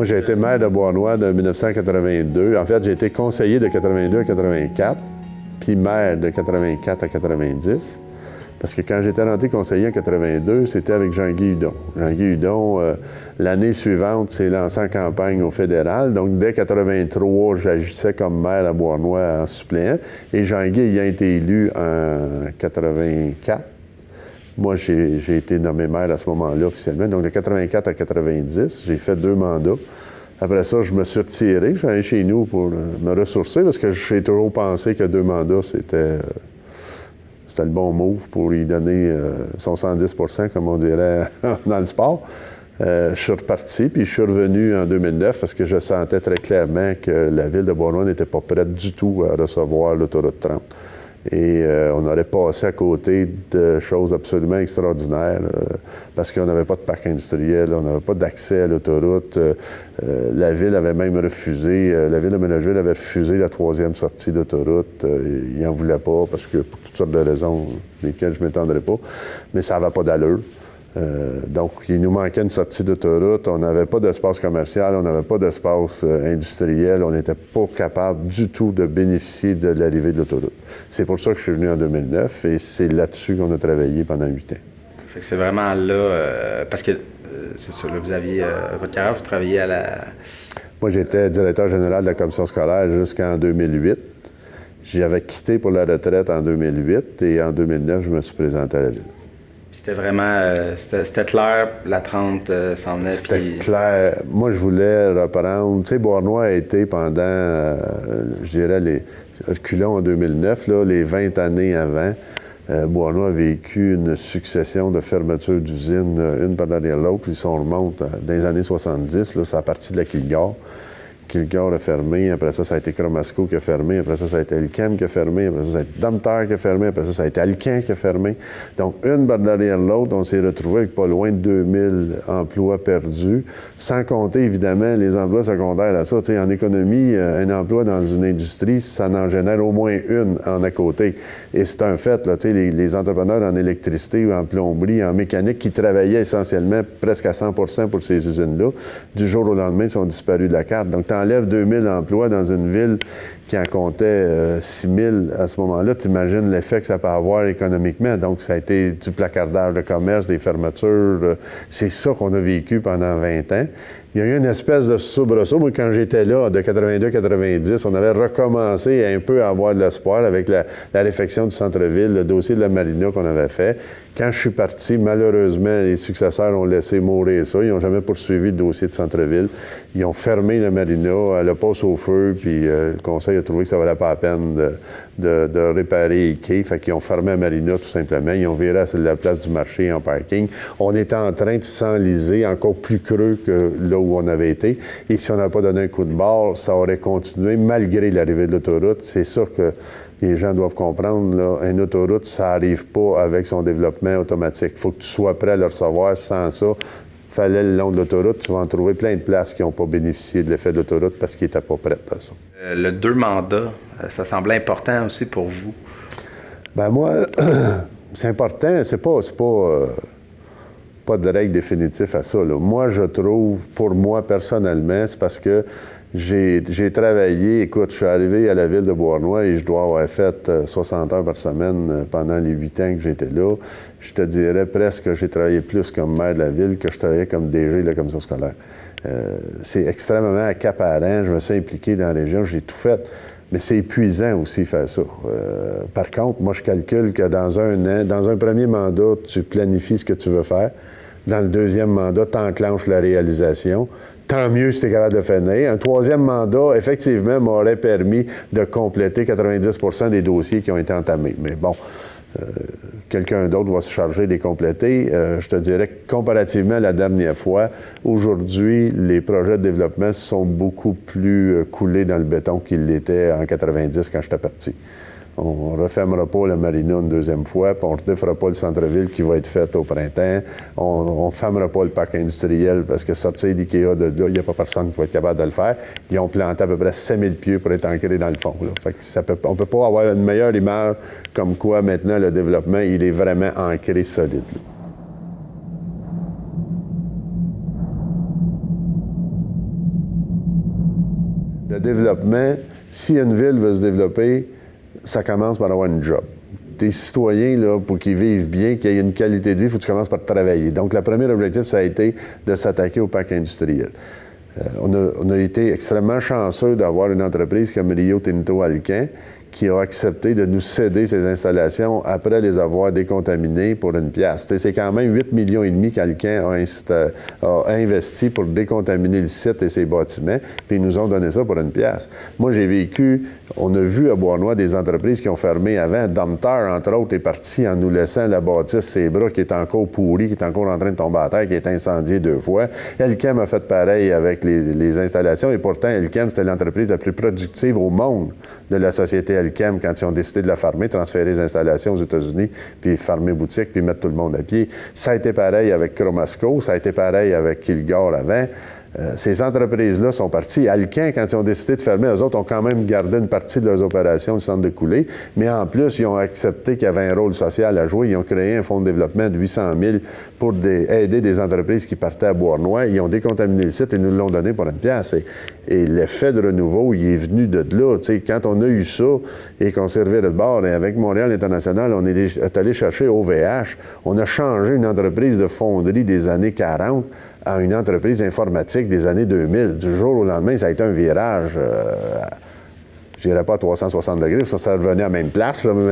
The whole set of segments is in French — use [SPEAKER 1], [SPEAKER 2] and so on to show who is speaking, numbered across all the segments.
[SPEAKER 1] j'ai été maire de Beauharnois de 1982. En fait, j'ai été conseiller de 82 à 84, puis maire de 84 à 90. Parce que quand j'étais rentré conseiller en 82, c'était avec Jean-Guy Hudon. Jean-Guy Hudon, l'année suivante, s'est lancé en campagne au fédéral. Donc, dès 83, j'agissais comme maire à Beauharnois en suppléant. Et Jean-Guy ayant été élu en 84, moi, j'ai été nommé maire à ce moment-là officiellement. Donc, de 84 à 90, j'ai fait 2 mandats. Après ça, je me suis retiré. Je suis allé chez nous pour me ressourcer parce que j'ai toujours pensé que 2 mandats, c'était le bon move pour y donner son 110 %, comme on dirait dans le sport. Je suis reparti, puis je suis revenu en 2009 parce que je sentais très clairement que la ville de Beauharnois n'était pas prête du tout à recevoir l'autoroute 30. Et on aurait passé à côté de choses absolument extraordinaires parce qu'on n'avait pas de parc industriel, on n'avait pas d'accès à l'autoroute. La ville avait même refusé, la ville de Ménageville avait refusé la 3e sortie d'autoroute. Ils n'en voulaient pas parce que pour toutes sortes de raisons lesquelles je ne m'étendrai pas, mais ça n'avait pas d'allure. Donc, il nous manquait une sortie d'autoroute, on n'avait pas d'espace commercial, on n'avait pas d'espace industriel, on n'était pas capable du tout de bénéficier de l'arrivée de l'autoroute. C'est pour ça que je suis venu en 2009 et c'est là-dessus qu'on a travaillé pendant 8 ans.
[SPEAKER 2] Fait que c'est vraiment là, parce que c'est sûr, là, vous aviez, votre carrière, vous travailliez à la...
[SPEAKER 1] Moi, j'étais directeur général de la commission scolaire jusqu'en 2008. J'avais quitté pour la retraite en 2008 et en 2009, je me suis présenté à la ville.
[SPEAKER 2] C'était vraiment, c'était clair, la 30 s'en venait.
[SPEAKER 1] C'était clair. Moi, je voulais reprendre. Tu sais, Beauharnois a été pendant, je dirais, reculons en 2009, là, les 20 années avant, Beauharnois a vécu une succession de fermetures d'usines, une par derrière l'autre. Puis si on remonte dans les années 70, là, c'est à partir de la Kilgore. Kilgore a fermé, après ça a été Chromasco qui a fermé, après ça a été Elkem qui a fermé, après ça a été Domtar qui a fermé, après ça a été Alcan qui a fermé. Donc, une par derrière l'autre, on s'est retrouvé avec pas loin de 2000 emplois perdus, sans compter, évidemment, les emplois secondaires à ça. Tu sais, en économie, un emploi dans une industrie, ça en génère au moins une en à côté. Et c'est un fait, là, tu sais, les entrepreneurs en électricité ou en plomberie, en mécanique, qui travaillaient essentiellement presque à 100 % pour ces usines-là, du jour au lendemain, ils sont disparus de la carte. Donc, enlève 2000 emplois dans une ville qui en comptait 6000 à ce moment-là, tu imagines l'effet que ça peut avoir économiquement. Donc, ça a été du placardage de commerce, des fermetures. C'est ça qu'on a vécu pendant 20 ans. Il y a eu une espèce de soubresaut. Moi, quand j'étais là, de 82 à 90, on avait recommencé un peu à avoir de l'espoir avec la réfection du centre-ville, le dossier de la marina qu'on avait fait. Quand je suis parti, malheureusement, les successeurs ont laissé mourir ça. Ils n'ont jamais poursuivi le dossier de centre-ville. Ils ont fermé la marina, elle a passé au feu, puis le conseil a trouvé que ça ne valait pas la peine de réparer les quais. Fait qu'ils ont fermé la marina, tout simplement. Ils ont viré la place du marché en parking. On était en train de s'enliser encore plus creux que là où on avait été. Et si on n'avait pas donné un coup de barre, ça aurait continué malgré l'arrivée de l'autoroute. C'est ça que les gens doivent comprendre, là, une autoroute, ça n'arrive pas avec son développement automatique. Il faut que tu sois prêt à le recevoir. Sans ça, fallait le long de l'autoroute, tu vas en trouver plein de places qui n'ont pas bénéficié de l'effet de l'autoroute parce qu'ils n'étaient pas prêts à ça.
[SPEAKER 2] Le 2 mandats, ça semblait important aussi pour vous?
[SPEAKER 1] Ben moi, c'est important. C'est pas de règle définitive à ça, là. Moi, je trouve, pour moi, personnellement, c'est parce que j'ai travaillé, écoute, je suis arrivé à la ville de Beauharnois et je dois avoir fait 60 heures par semaine pendant les 8 ans que j'étais là. Je te dirais presque que j'ai travaillé plus comme maire de la ville que je travaillais comme DG de la commission scolaire. C'est extrêmement accaparant. Je me suis impliqué dans la région, j'ai tout fait. Mais c'est épuisant aussi faire ça. Par contre, moi, je calcule que dans un premier mandat, tu planifies ce que tu veux faire. Dans le deuxième mandat, tu enclenches la réalisation. Tant mieux si tu es capable de finir. Un troisième mandat, effectivement, m'aurait permis de compléter 90 % des dossiers qui ont été entamés. Mais bon, quelqu'un d'autre va se charger de les compléter. Je te dirais que comparativement à la dernière fois, aujourd'hui, les projets de développement sont beaucoup plus coulés dans le béton qu'ils l'étaient en 90 quand j'étais parti. On ne refermera pas la marina une deuxième fois, puis on ne refera pas le centre-ville qui va être fait au printemps. On ne fermera pas le parc industriel parce que sortir d'IKEA de là, il n'y a pas personne qui va être capable de le faire. Ils ont planté à peu près 5000 pieds pour être ancrés dans le fond, là. Fait que on ne peut pas avoir une meilleure image comme quoi maintenant le développement, il est vraiment ancré solide, là. développement, si une ville veut se développer, ça commence par avoir une job. Tes citoyens, là, pour qu'ils vivent bien, qu'il y ait une qualité de vie, il faut que tu commences par travailler. Donc, le premier objectif, ça a été de s'attaquer au parc industriel. On a été extrêmement chanceux d'avoir une entreprise comme Rio Tinto Alcan qui a accepté de nous céder ces installations après les avoir décontaminées pour une pièce. C'est quand même 8,5 millions qu'Alcan a investi pour décontaminer le site et ses bâtiments, puis ils nous ont donné ça pour une pièce. Moi, j'ai vécu, on a vu à Bois-Noir des entreprises qui ont fermé avant. Domtar, entre autres, est parti en nous laissant la bâtisse, ses bras, qui est encore pourri, qui est encore en train de tomber à terre, qui est incendié 2 fois. Elkem a fait pareil avec les installations, et pourtant, Elkem, c'était l'entreprise la plus productive au monde de la société Elkem quand ils ont décidé de la fermer, transférer les installations aux États-Unis, puis fermer boutique, puis mettre tout le monde à pied. Ça a été pareil avec Chromasco, ça a été pareil avec Kilgore avant. Ces entreprises-là sont parties. Alcan, quand ils ont décidé de fermer, eux autres ont quand même gardé une partie de leurs opérations, le centre de coulée, mais en plus, ils ont accepté qu'il y avait un rôle social à jouer. Ils ont créé un fonds de développement de 800 000 pour aider des entreprises qui partaient à Bois-Noir. Ils ont décontaminé le site et nous l'ont donné pour une pièce. Et l'effet de renouveau, il est venu de là. T'sais, quand on a eu ça et qu'on s'est reviré de bord, et avec Montréal International, on est allé chercher OVH. On a changé une entreprise de fonderie des années 40 à une entreprise informatique des années 2000. Du jour au lendemain, ça a été un virage, je dirais pas à 360 degrés, ça revenait à la même place, là, mais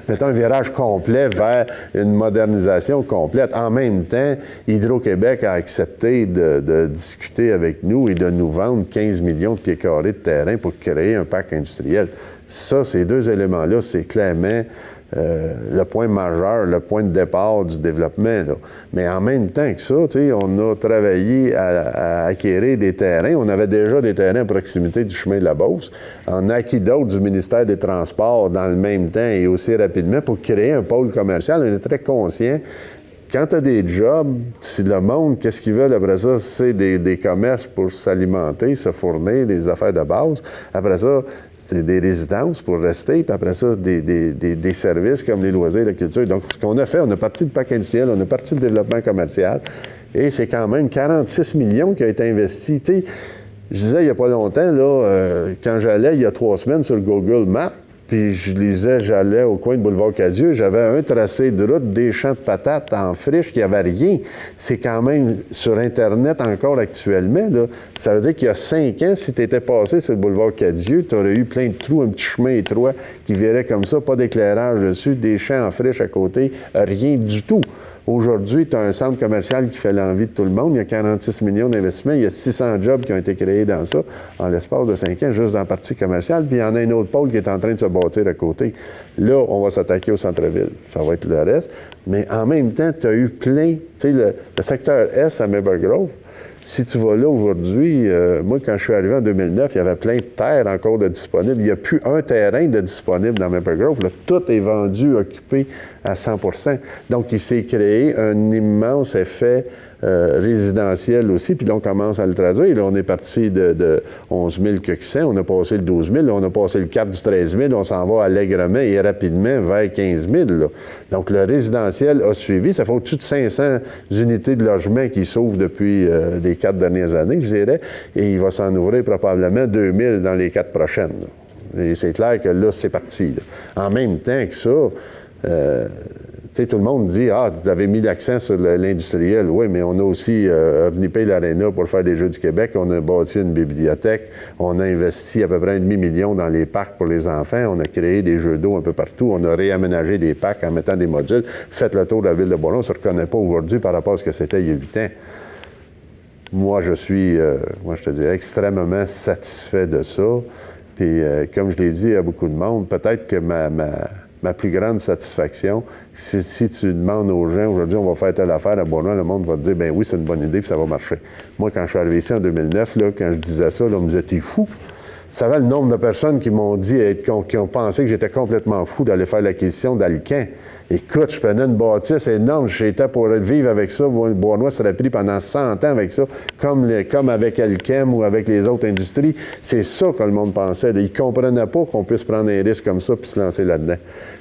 [SPEAKER 1] mettons un virage complet vers une modernisation complète. En même temps, Hydro-Québec a accepté de discuter avec nous et de nous vendre 15 millions de pieds carrés de terrain pour créer un parc industriel. Ça, ces deux éléments-là, c'est clairement le point majeur, le point de départ du développement. Là. Mais en même temps que ça, on a travaillé à acquérir des terrains. On avait déjà des terrains à proximité du chemin de la Beauce. On a acquis d'autres du ministère des Transports dans le même temps et aussi rapidement pour créer un pôle commercial. On est très conscient. Quand tu as des jobs, si le monde, qu'est-ce qu'ils veulent après ça? C'est des commerces pour s'alimenter, se fournir, des affaires de base. Après ça, c'est des résidences pour rester, puis après ça, des services comme les loisirs, la culture. Donc, ce qu'on a fait, on a parti le parc industriel, on a parti le développement commercial, et c'est quand même 46 millions qui ont été investis. Tu sais, je disais il n'y a pas longtemps, là, quand j'allais il y a 3 semaines sur Google Maps, puis je lisais, j'allais au coin de Boulevard Cadieux, j'avais un tracé de route, des champs de patates en friche, qu'il n'y avait rien. C'est quand même sur Internet encore actuellement. Là. Ça veut dire qu'il y a 5 ans, si tu étais passé sur le Boulevard Cadieux, tu aurais eu plein de trous, un petit chemin étroit qui virait comme ça, pas d'éclairage dessus, des champs en friche à côté, rien du tout. Aujourd'hui, tu as un centre commercial qui fait l'envie de tout le monde. Il y a 46 millions d'investissements. Il y a 600 jobs qui ont été créés dans ça en l'espace de 5 ans, juste dans la partie commerciale. Puis il y en a un autre pôle qui est en train de se bâtir à côté. Là, on va s'attaquer au centre-ville. Ça va être le reste. Mais en même temps, tu as eu plein... Tu sais, le secteur S à Maple Grove, si tu vas là aujourd'hui, moi, quand je suis arrivé en 2009, il y avait plein de terres encore de disponibles. Il n'y a plus un terrain de disponible dans Maple Grove. Là, tout est vendu, occupé à 100 %. Donc, il s'est créé un immense effet résidentiel aussi. Puis là, on commence à le traduire. Là, on est parti de 11 000 que on a passé le 12 000. Là, on a passé le cap du 13 000. On s'en va allègrement et rapidement vers 15 000. Là. Donc, le résidentiel a suivi. Ça fait au-dessus de 500 unités de logement qui s'ouvrent depuis les 4 dernières années, je dirais. Et il va s'en ouvrir probablement 2000 dans les 4 prochaines. Là. Et c'est clair que là, c'est parti. Là. En même temps que ça, tout le monde dit « Ah, tu avais mis l'accent sur l'industriel. » Oui, mais on a aussi renippé l'Arena pour faire des Jeux du Québec. On a bâti une bibliothèque. On a investi à peu près 1,5 million dans les parcs pour les enfants. On a créé des jeux d'eau un peu partout. On a réaménagé des parcs en mettant des modules. Faites le tour de la ville de Bois-Noir. On ne se reconnaît pas aujourd'hui par rapport à ce que c'était il y a 8 ans. Moi, je suis, je te dirais, extrêmement satisfait de ça. Puis, comme je l'ai dit à beaucoup de monde, peut-être que ma plus grande satisfaction, c'est si tu demandes aux gens, aujourd'hui, on va faire telle affaire à Bois-Noir, le monde va te dire, ben oui, c'est une bonne idée, puis ça va marcher. Moi, quand je suis arrivé ici en 2009, là, quand je disais ça, là, on me disait, t'es fou. Vous savez le nombre de personnes qui m'ont dit, qui ont pensé que j'étais complètement fou d'aller faire l'acquisition d'Alcan. Écoute, je prenais une bâtisse énorme, j'étais pour vivre avec ça. Bois-Noir serait pris pendant 100 ans avec ça, comme avec Alchem ou avec les autres industries. C'est ça que le monde pensait. Ils ne comprenaient pas qu'on puisse prendre un risque comme ça puis se lancer là-dedans.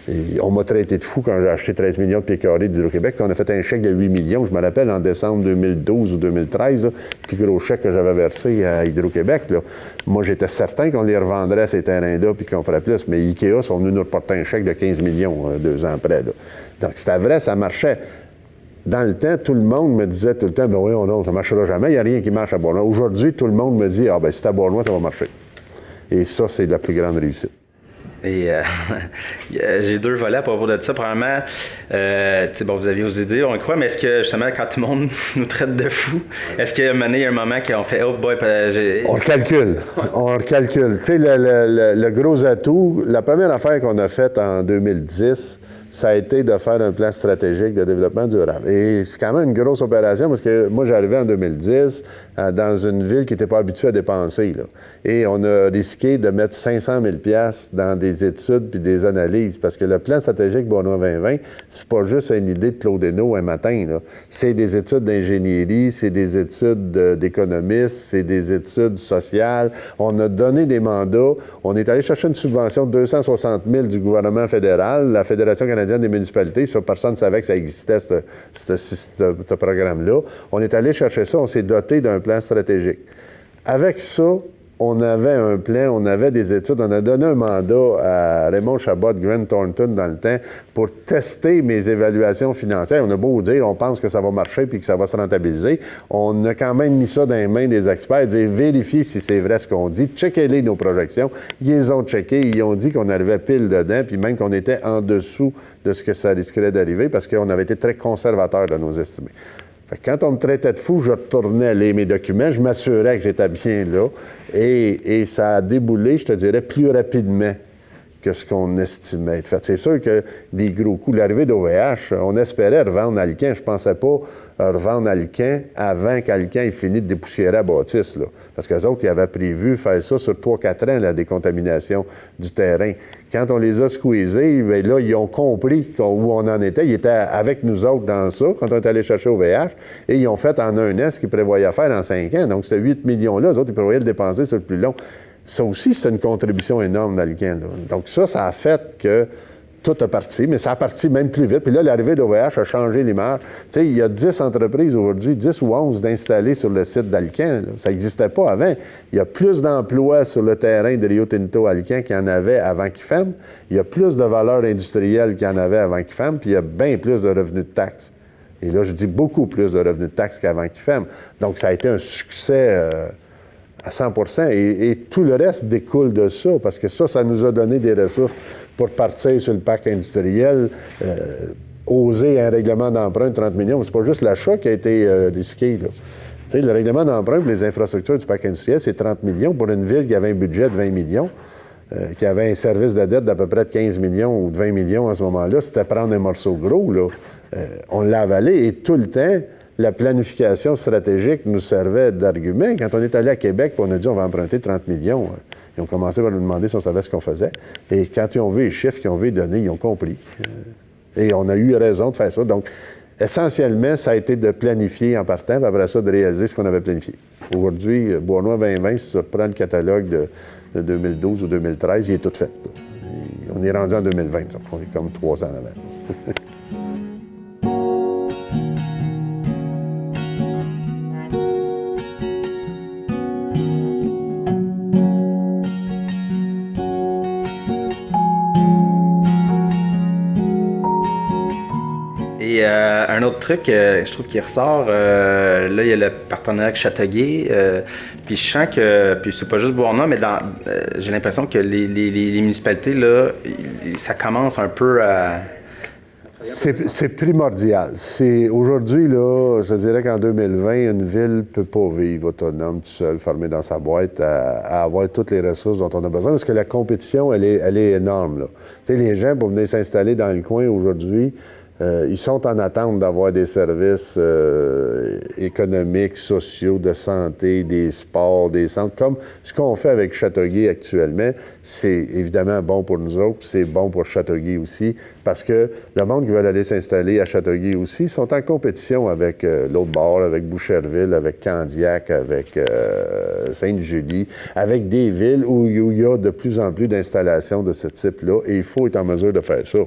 [SPEAKER 1] Et on m'a traité de fou quand j'ai acheté 13 millions de pieds carrés d'Hydro-Québec. On a fait un chèque de 8 millions, je me rappelle, en décembre 2012 ou 2013, là, le plus gros chèque que j'avais versé à Hydro-Québec. Là. Moi, j'étais certain qu'on les revendrait, ces terrains-là, puis qu'on ferait plus. Mais Ikea sont venus nous reporter un chèque de 15 millions 2 ans après. Là. Donc, c'était vrai, ça marchait. Dans le temps, tout le monde me disait tout le temps, « Ben oui, non, ça ne marchera jamais, il n'y a rien qui marche à Bois-Noir. » Aujourd'hui, tout le monde me dit, « Ah, ben si c'est à Bois-Noir, ça va marcher. » Et ça, c'est la plus grande réussite.
[SPEAKER 2] Et j'ai 2 volets à propos de ça. Premièrement, bon, vous aviez vos idées, on le croit, mais est-ce que justement, quand tout le monde nous traite de fous, est-ce qu'il y a un moment qu'on fait « Oh boy,
[SPEAKER 1] On le calcule. On le calcule. Tu sais, le gros atout, la première affaire qu'on a faite en 2010, ça a été de faire un plan stratégique de développement durable. Et c'est quand même une grosse opération parce que moi, j'arrivais en 2010 dans une ville qui n'était pas habituée à dépenser. Là. Et on a risqué de mettre 500 000 $ dans des études puis des analyses parce que le plan stratégique Bois-Noir 2020, c'est pas juste une idée de Claude Hainaut un matin. Là. C'est des études d'ingénierie, c'est des études d'économistes, c'est des études sociales. On a donné des mandats. On est allé chercher une subvention de 260 000 du gouvernement fédéral, la Fédération canadienne des municipalités. Ça, personne ne savait que ça existait, ce programme-là. On est allé chercher ça, on s'est doté d'un plan stratégique. Avec ça, on avait un plan, on avait des études, on a donné un mandat à Raymond Chabot, Grant Thornton dans le temps, pour tester mes évaluations financières. On a beau dire, on pense que ça va marcher puis que ça va se rentabiliser. On a quand même mis ça dans les mains des experts, dire vérifiez si c'est vrai ce qu'on dit, checkez-les nos projections. Ils les ont checkés, ils ont dit qu'on arrivait pile dedans, puis même qu'on était en dessous de ce que ça risquerait d'arriver parce qu'on avait été très conservateurs dans nos estimés. Fait que quand on me traitait de fou, je retournais lire mes documents, je m'assurais que j'étais bien là, et ça a déboulé, je te dirais, plus rapidement que ce qu'on estimait. Fait c'est sûr que des gros coups, l'arrivée d'OVH, on espérait revendre Alcan. Je pensais pas revendre Alcan avant qu'Alcan ait fini de dépoussiérer la bâtisse. Là. Parce qu'eux autres, ils avaient prévu faire ça sur 3-4 ans, la décontamination du terrain. Quand on les a squeezés, bien là, ils ont compris où on en était. Ils étaient avec nous autres dans ça, quand on est allé chercher OVH, et ils ont fait en 1 an ce qu'ils prévoyaient faire en 5 ans. Donc, ces 8 millions-là, eux autres, ils prévoyaient le dépenser sur le plus long. Ça aussi, c'est une contribution énorme d'Alcan. Donc ça a fait que tout a parti, mais ça a parti même plus vite. Puis là, l'arrivée d'OVH a changé l'image. Tu sais, il y a 10 entreprises aujourd'hui, 10 ou 11 d'installer sur le site d'Alcan. Ça n'existait pas avant. Il y a plus d'emplois sur le terrain de Rio Tinto Alcan qu'il y en avait avant qu'il ferme. Il y a plus de valeur industrielle qu'il y en avait avant qu'il ferme, puis il y a bien plus de revenus de taxes. Et là, je dis beaucoup plus de revenus de taxes qu'avant qu'il ferme. Donc, ça a été un succès à 100 % et tout le reste découle de ça, parce que ça nous a donné des ressources pour partir sur le parc industriel, oser un règlement d'emprunt de 30 millions. C'est pas juste l'achat qui a été risqué, là. Tu sais, le règlement d'emprunt pour les infrastructures du parc industriel, c'est 30 millions pour une ville qui avait un budget de 20 millions, qui avait un service de dette d'à peu près de 15 millions ou de 20 millions à ce moment-là. C'était prendre un morceau gros, là. On l'a avalé et tout le temps, la planification stratégique nous servait d'argument. Quand on est allé à Québec, on a dit on va emprunter 30 millions, ils ont commencé par nous demander si on savait ce qu'on faisait. Et quand ils ont vu les chiffres qu'ils ont vu les données, ils ont compris. Et on a eu raison de faire ça. Donc, essentiellement, ça a été de planifier en partant, puis après ça, de réaliser ce qu'on avait planifié. Aujourd'hui, Bois-Noir 2020, si tu reprends le catalogue de 2012 ou 2013, il est tout fait. On est rendu en 2020, donc on est comme 3 ans en avant.
[SPEAKER 2] Et un autre truc, je trouve qui ressort, là, il y a le partenariat avec Châteauguay, puis je sens que, puis c'est pas juste Bois-Noir, mais j'ai l'impression que les municipalités, là, ça commence un peu à...
[SPEAKER 1] C'est primordial. Aujourd'hui, là, je dirais qu'en 2020, une ville ne peut pas vivre autonome, tout seul, fermée dans sa boîte, à avoir toutes les ressources dont on a besoin, parce que la compétition, elle est énorme, là. Tu sais, les gens, pour venir s'installer dans le coin aujourd'hui, Ils sont en attente d'avoir des services économiques, sociaux, de santé, des sports, des centres, comme ce qu'on fait avec Châteauguay actuellement. C'est évidemment bon pour nous autres, c'est bon pour Châteauguay aussi, parce que le monde qui veut aller s'installer à Châteauguay aussi sont en compétition avec l'autre bord, avec Boucherville, avec Candiac, avec Sainte-Julie, avec des villes où il y a de plus en plus d'installations de ce type-là, et il faut être en mesure de faire ça.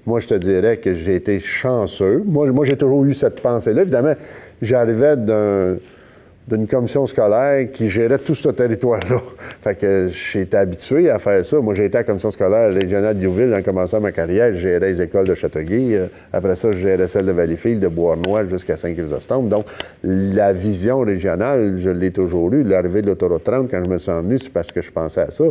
[SPEAKER 1] Moi, je te dirais que j'ai été chanceux. Moi j'ai toujours eu cette pensée-là. Évidemment, j'arrivais d'une commission scolaire qui gérait tout ce territoire-là. Fait que j'étais habitué à faire ça. Moi, j'ai été à la commission scolaire régionale de Youville en commençant ma carrière. Je gérais les écoles de Châteauguay. Après ça, je gérais celle de Valleyfield, de Beauharnois jusqu'à Saint-Chrysostome. Donc, la vision régionale, je l'ai toujours eue. L'arrivée de l'autoroute 30, quand je me suis emmené, c'est parce que je pensais à ça.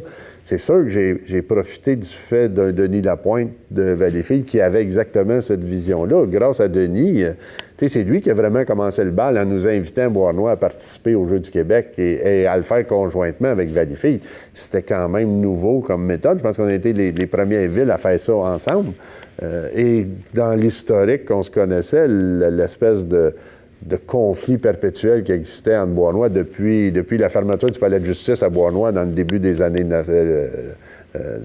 [SPEAKER 1] C'est sûr que j'ai profité du fait d'un Denis Lapointe de Valleyfield qui avait exactement cette vision-là. Grâce à Denis, c'est lui qui a vraiment commencé le bal en nous invitant à Beauharnois à participer aux Jeux du Québec et à le faire conjointement avec Valleyfield. C'était quand même nouveau comme méthode. Je pense qu'on a été les premières villes à faire ça ensemble. Et dans l'historique qu'on se connaissait, l'espèce de conflit perpétuel qui existait entre Beauharnois depuis la fermeture du palais de justice à Beauharnois dans le début des années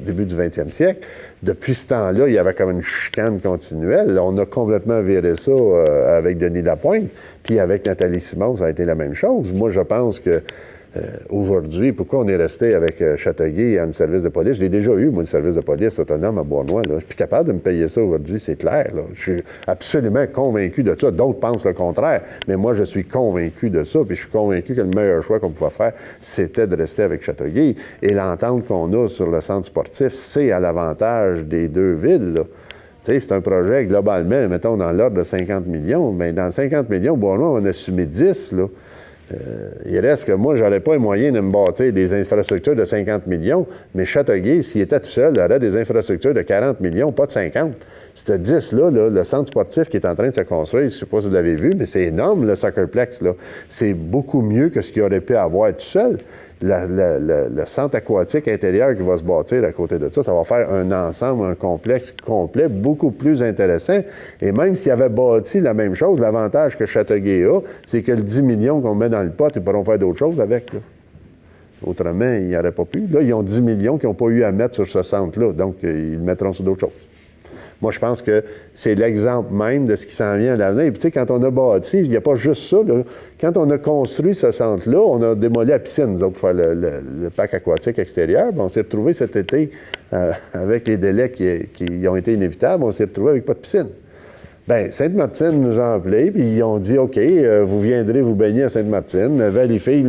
[SPEAKER 1] début du 20e siècle. Depuis ce temps-là, il y avait comme une chicane continuelle. On a complètement viré ça avec Denis Lapointe. Puis avec Nathalie Simon, ça a été la même chose. Moi, je pense que aujourd'hui, pourquoi on est resté avec Châteauguay en service de police? Je l'ai déjà eu, moi, le service de police autonome à Beauharnois. Là. Je suis plus capable de me payer ça aujourd'hui, c'est clair. Là. Je suis absolument convaincu de ça. D'autres pensent le contraire, mais moi, je suis convaincu de ça. Puis je suis convaincu que le meilleur choix qu'on pouvait faire, c'était de rester avec Châteauguay. Et l'entente qu'on a sur le centre sportif, c'est à l'avantage des deux villes. Là. C'est un projet, globalement, mettons, dans l'ordre de 50 millions. Mais dans 50 millions, Beauharnois, on a assumé 10, là. Il reste que moi, j'aurais pas les moyens de me bâtir des infrastructures de 50 millions, mais Châteauguay, s'il était tout seul, il aurait des infrastructures de 40 millions, pas de 50. Ce 10-là, le centre sportif qui est en train de se construire, je ne sais pas si vous l'avez vu, mais c'est énorme, le Soccerplex, là. C'est beaucoup mieux que ce qu'il aurait pu avoir tout seul. Le centre aquatique intérieur qui va se bâtir à côté de ça, ça va faire un ensemble, un complexe complet, beaucoup plus intéressant. Et même s'il avait bâti la même chose, l'avantage que Châteauguay a, c'est que le 10 millions qu'on met dans le pot, ils pourront faire d'autres choses avec, là. Autrement, ils n'y auraient pas pu. Là, ils ont 10 millions qu'ils n'ont pas eu à mettre sur ce centre-là, donc ils le mettront sur d'autres choses. Moi, je pense que c'est l'exemple même de ce qui s'en vient à l'avenir. Et puis, tu sais, quand on a bâti, il n'y a pas juste ça, là. Quand on a construit ce centre-là, on a démoli la piscine, nous autres, pour faire le parc aquatique extérieur. Puis on s'est retrouvés cet été, avec les délais qui ont été inévitables, on s'est retrouvés avec pas de piscine. Bien, Sainte-Martine nous a appelés, puis ils ont dit, OK, vous viendrez vous baigner à Sainte-Martine. Valleyfield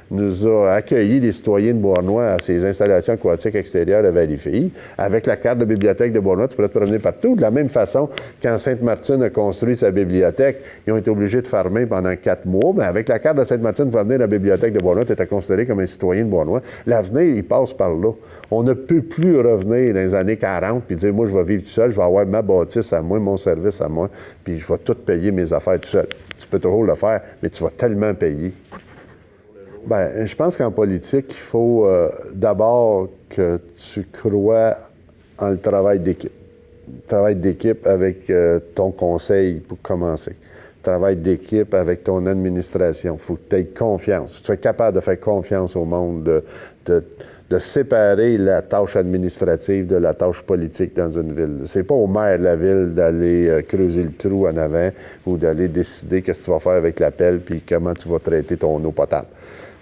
[SPEAKER 1] nous a accueillis, les citoyens de Beauharnois, à ces installations aquatiques extérieures à Valleyfield. Avec la carte de bibliothèque de Beauharnois, tu pourrais te promener partout. De la même façon, quand Sainte-Martine a construit sa bibliothèque, ils ont été obligés de fermer pendant 4 mois. Mais avec la carte de Sainte-Martine, tu vas venir à la bibliothèque de Beauharnois, tu étais considéré comme un citoyen de Beauharnois. L'avenir, il passe par là. On ne peut plus revenir dans les années 40 puis dire, moi, je vais vivre tout seul, je vais avoir ma bâtisse à moi, mon service à moi, puis je vais tout payer mes affaires tout seul. Tu peux toujours le faire, mais tu vas tellement payer. Bien, je pense qu'en politique, il faut d'abord que tu crois en le travail d'équipe. Travail d'équipe avec ton conseil pour commencer. Travail d'équipe avec ton administration. Il faut que tu aies confiance. Tu sois capable de faire confiance au monde, de séparer la tâche administrative de la tâche politique dans une ville. C'est pas au maire de la ville d'aller creuser le trou en avant ou d'aller décider qu'est-ce que tu vas faire avec la pelle puis comment tu vas traiter ton eau potable.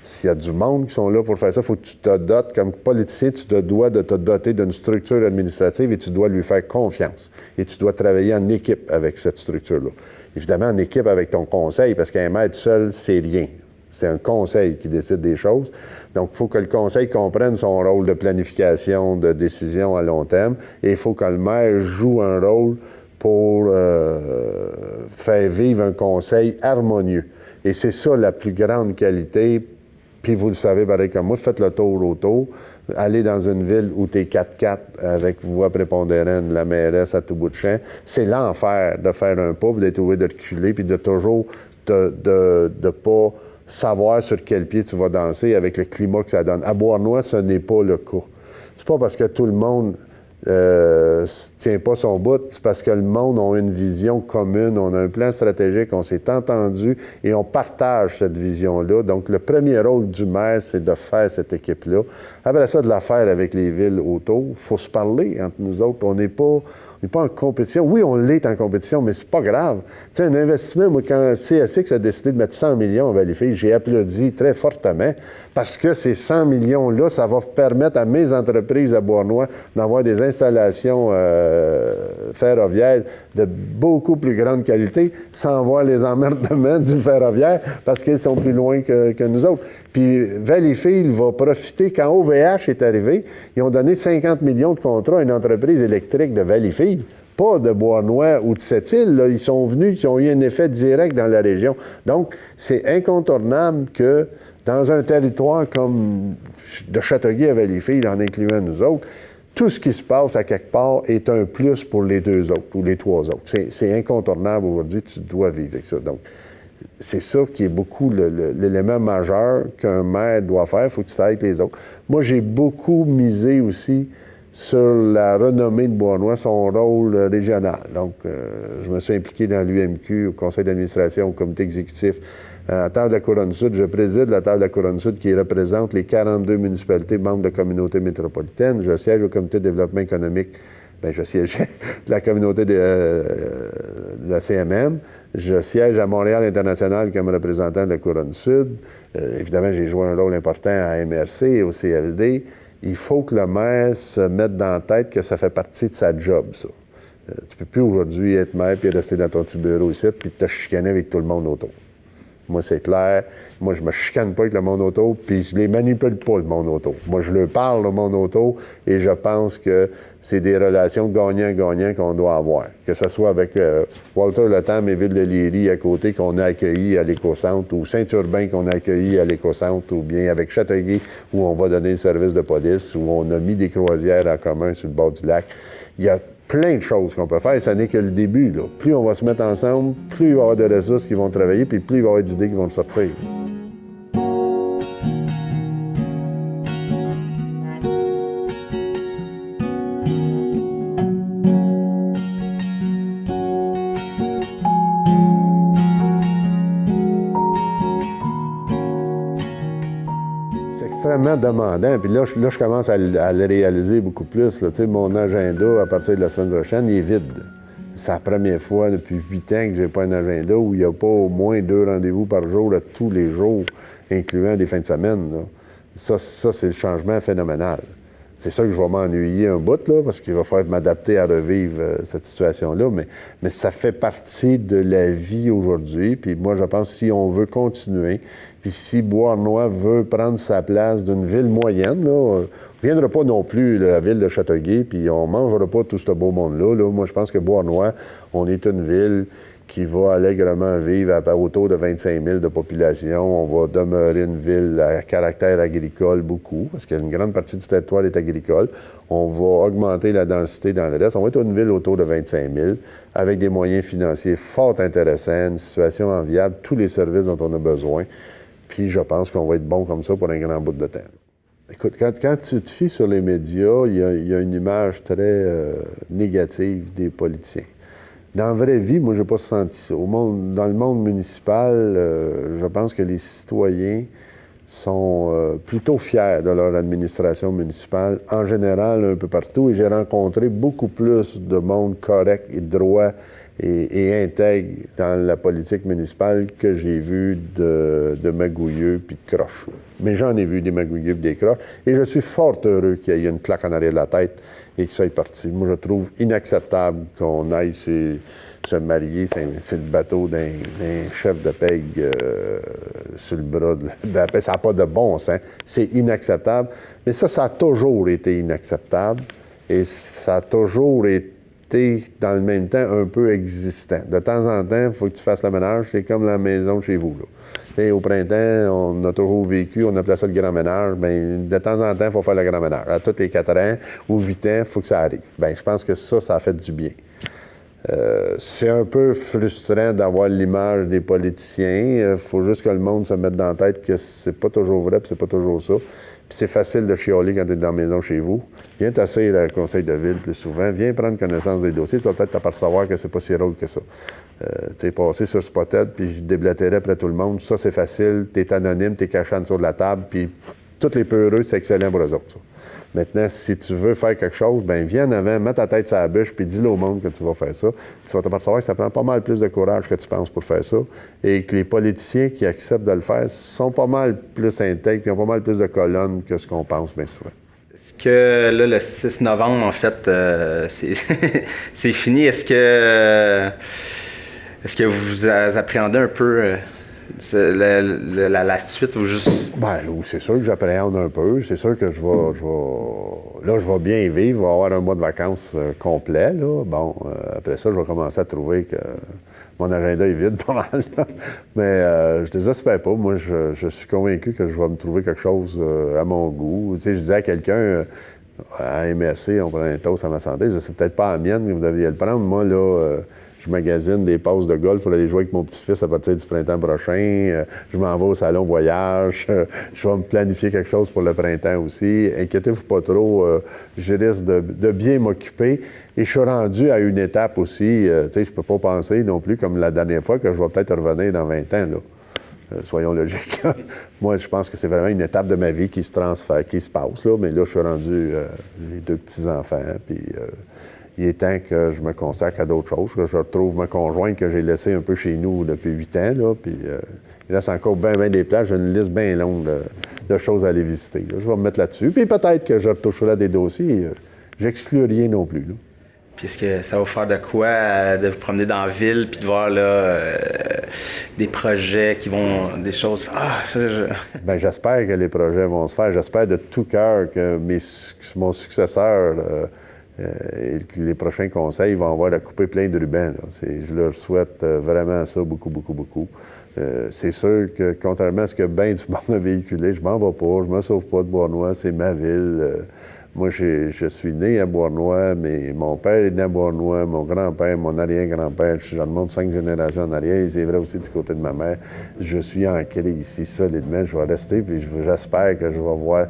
[SPEAKER 1] S'il y a du monde qui sont là pour faire ça, il faut que tu te dotes. Comme politicien, tu te dois de te doter d'une structure administrative et tu dois lui faire confiance. Et tu dois travailler en équipe avec cette structure-là. Évidemment, en équipe avec ton conseil, parce qu'un maire seul, c'est rien. C'est un conseil qui décide des choses. Donc, il faut que le conseil comprenne son rôle de planification, de décision à long terme. Et il faut que le maire joue un rôle pour faire vivre un conseil harmonieux. Et c'est ça la plus grande qualité. Puis vous le savez, pareil comme moi, faites le tour autour. Allez dans une ville où t'es 4-4 avec voix prépondérante, la mairesse à tout bout de champ. C'est l'enfer de faire un pas, d'être obligé de reculer, puis de toujours de pas savoir sur quel pied tu vas danser avec le climat que ça donne. À Beauharnois, ce n'est pas le cas. C'est pas parce que tout le monde tient pas son bout, c'est parce que le monde a une vision commune, on a un plan stratégique, on s'est entendu et on partage cette vision-là. Donc, le premier rôle du maire, c'est de faire cette équipe-là. Après ça, de la faire avec les villes autour. Il faut se parler entre nous autres. On n'est pas en compétition. Oui, on l'est en compétition, mais c'est pas grave. Tu sais, un investissement, moi, quand CSX a décidé de mettre 100 millions à Valleyfield, j'ai applaudi très fortement parce que ces 100 millions-là, ça va permettre à mes entreprises à Beauharnois d'avoir des installations ferroviaires de beaucoup plus grande qualité sans voir les emmerdements du ferroviaire parce qu'ils sont plus loin que nous autres. Puis Valleyfield va profiter. Quand OVH est arrivé, ils ont donné 50 millions de contrats à une entreprise électrique de Valleyfield, pas de Beauharnois ou de Sept-Îles. Ils sont venus, qui ont eu un effet direct dans la région. Donc, c'est incontournable que dans un territoire comme de Châteauguay à Valleyfield, en incluant nous autres, tout ce qui se passe à quelque part est un plus pour les deux autres ou les trois autres. C'est incontournable aujourd'hui, tu dois vivre avec ça. Donc, c'est ça qui est beaucoup l'élément majeur qu'un maire doit faire. Il faut que tu travailles avec les autres. Moi, j'ai beaucoup misé aussi sur la renommée de Beauharnois, son rôle régional. Donc, je me suis impliqué dans l'UMQ, au conseil d'administration, au comité exécutif. À la table de la Couronne-Sud, je préside la table de la Couronne-Sud qui représente les 42 municipalités membres de la communauté métropolitaine. Je siège au comité de développement économique. Bien, je siégeais de la communauté de la CMM. Je siège à Montréal International comme représentant de la Couronne-Sud. Évidemment, j'ai joué un rôle important à MRC et au CLD. Il faut que le maire se mette dans la tête que ça fait partie de sa job, ça. Tu peux plus aujourd'hui être maire puis rester dans ton petit bureau ici puis te chicaner avec tout le monde autour. Moi, c'est clair. Moi, je me chicane pas avec le monde autour, puis je les manipule pas, le monde autour. Moi, je leur parle, le monde autour, et je pense que c'est des relations gagnant-gagnant qu'on doit avoir. Que ce soit avec Walter Lethem et Ville de Léry à côté qu'on a accueilli à l'Écocentre, ou Saint-Urbain qu'on a accueilli à l'Écocentre, ou bien avec Châteauguay, où on va donner le service de police, où on a mis des croisières en commun sur le bord du lac. Il y a plein de choses qu'on peut faire, et ça n'est que le début, là. Plus on va se mettre ensemble, plus il va y avoir de ressources qui vont travailler, puis plus il va y avoir d'idées qui vont sortir. Extrêmement demandant. Puis là, je commence à le réaliser beaucoup plus. Là. Tu sais, mon agenda, à partir de la semaine prochaine, il est vide. C'est la première fois depuis 8 ans que j'ai pas un agenda où il n'y a pas au moins 2 rendez-vous par jour, là, tous les jours, incluant des fins de semaine. Là. Ça, c'est le changement phénoménal. C'est sûr que je vais m'ennuyer un bout, là, parce qu'il va falloir m'adapter à revivre cette situation-là, mais ça fait partie de la vie aujourd'hui. Puis moi, je pense que si on veut continuer, puis si Beauharnois veut prendre sa place d'une ville moyenne, là, on ne viendra pas non plus la ville de Châteauguay, puis on ne mangera pas tout ce beau monde-là. Là. Moi, je pense que Beauharnois, on est une ville qui va allègrement vivre à autour de 25 000 de population. On va demeurer une ville à caractère agricole beaucoup, parce qu'une grande partie du territoire est agricole. On va augmenter la densité dans le reste. On va être une ville autour de 25 000, avec des moyens financiers fort intéressants, une situation enviable, tous les services dont on a besoin. Puis je pense qu'on va être bon comme ça pour un grand bout de temps. Écoute, quand tu te fies sur les médias, il y a une image très négative des politiciens. Dans la vraie vie, moi, je n'ai pas senti ça. Dans le monde municipal, je pense que les citoyens sont plutôt fiers de leur administration municipale, en général, un peu partout. Et j'ai rencontré beaucoup plus de monde correct et droit et intègre dans la politique municipale que j'ai vu de magouilleux puis de croches. Mais j'en ai vu des magouilleux puis des croches. Et je suis fort heureux qu'il y ait une claque en arrière de la tête et que ça ait parti. Moi, je trouve inacceptable qu'on aille se marier, c'est le bateau d'un chef de peg sur le bras de la paix. Ça n'a pas de bon sens. C'est inacceptable. Mais ça a toujours été inacceptable. Et ça a toujours été, dans le même temps, un peu existant. De temps en temps, il faut que tu fasses le ménage. C'est comme la maison chez vous, là. Et au printemps, on a toujours vécu, on appelait ça le grand ménage. Bien, de temps en temps, il faut faire le grand ménage. À tous les 4 ans ou 8 ans, il faut que ça arrive. Bien, je pense que ça a fait du bien. C'est un peu frustrant d'avoir l'image des politiciens. Il faut juste que le monde se mette dans la tête que c'est pas toujours vrai, puis c'est pas toujours ça. Puis c'est facile de chialer quand tu es dans la maison chez vous. Viens t'asseoir au conseil de ville plus souvent. Viens prendre connaissance des dossiers. Tu vas peut-être t'apercevoir que c'est pas si drôle que ça. Tu sais, passer sur Spotted, puis je déblatérais après tout le monde. Ça, c'est facile. Tu es anonyme, tu es caché en dessous de la table, puis tous les peureux, c'est excellent pour eux autres, ça. Maintenant, si tu veux faire quelque chose, bien, viens en avant, mets ta tête sur la bûche, puis dis-le au monde que tu vas faire ça. Tu vas t'apercevoir que ça prend pas mal plus de courage que tu penses pour faire ça, et que les politiciens qui acceptent de le faire sont pas mal plus intègres, puis ont pas mal plus de colonnes que ce qu'on pense bien souvent.
[SPEAKER 2] Est-ce que là, le 6 novembre, en fait, c'est fini? Est-ce que vous appréhendez un peu la suite ou juste...
[SPEAKER 1] Bien, c'est sûr que j'appréhende un peu. C'est sûr que je vais là, je vais bien vivre. Je vais avoir un mois de vacances complet, là. Bon, après ça, je vais commencer à trouver que mon agenda est vide pas mal, là. Mais je désespère pas. Moi, je suis convaincu que je vais me trouver quelque chose à mon goût. Tu sais, je disais à quelqu'un... à MRC, on prend un toast à ma santé. Je disais, c'est peut-être pas la mienne que vous devriez le prendre. Moi, là, je magasine des passes de golf pour aller jouer avec mon petit-fils à partir du printemps prochain. Je m'en vais au salon voyage. Je vais me planifier quelque chose pour le printemps aussi. Inquiétez-vous pas trop. Je risque de bien m'occuper. Et je suis rendu à une étape aussi. Tu sais, je peux pas penser non plus, comme la dernière fois, que je vais peut-être revenir dans 20 ans, là. Soyons logiques. Moi, je pense que c'est vraiment une étape de ma vie qui se transfère, qui se passe, là. Mais là, je suis rendu les 2 petits-enfants, puis il est temps que je me consacre à d'autres choses, que je retrouve ma conjointe que j'ai laissée un peu chez nous depuis 8 ans, là, puis il reste encore bien des places. J'ai une liste bien longue de choses à aller visiter, là. Je vais me mettre là-dessus, puis peut-être que je retoucherai à des dossiers. J'exclus rien non plus, là.
[SPEAKER 2] Puis est-ce que ça va faire de quoi de vous promener dans la ville puis de voir là des projets qui vont, des choses. Ah,
[SPEAKER 1] Bien, j'espère que les projets vont se faire. J'espère de tout cœur que mon successeur et que les prochains conseils vont avoir à couper plein de rubans, là. Je leur souhaite vraiment ça beaucoup, beaucoup, beaucoup. C'est sûr que, contrairement à ce que bien du monde a véhiculé, je m'en vais pas, je me sauve pas de Bois-Noir, c'est ma ville. Moi, je suis né à Bois-Noir, mais mon père est né à Bois-Noir, mon grand-père, mon arrière-grand-père, je remonte 5 générations en arrière, et c'est vrai aussi du côté de ma mère. Je suis ancré ici solidement, je vais rester, puis j'espère que je vais voir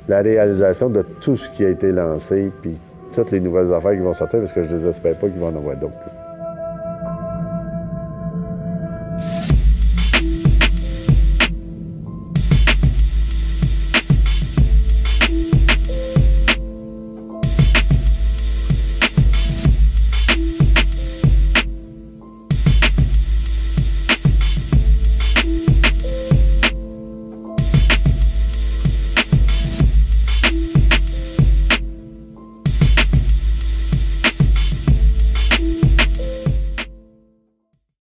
[SPEAKER 1] la réalisation de tout ce qui a été lancé, puis toutes les nouvelles affaires qui vont sortir, parce que je ne désespère pas qu'il va en avoir d'autres.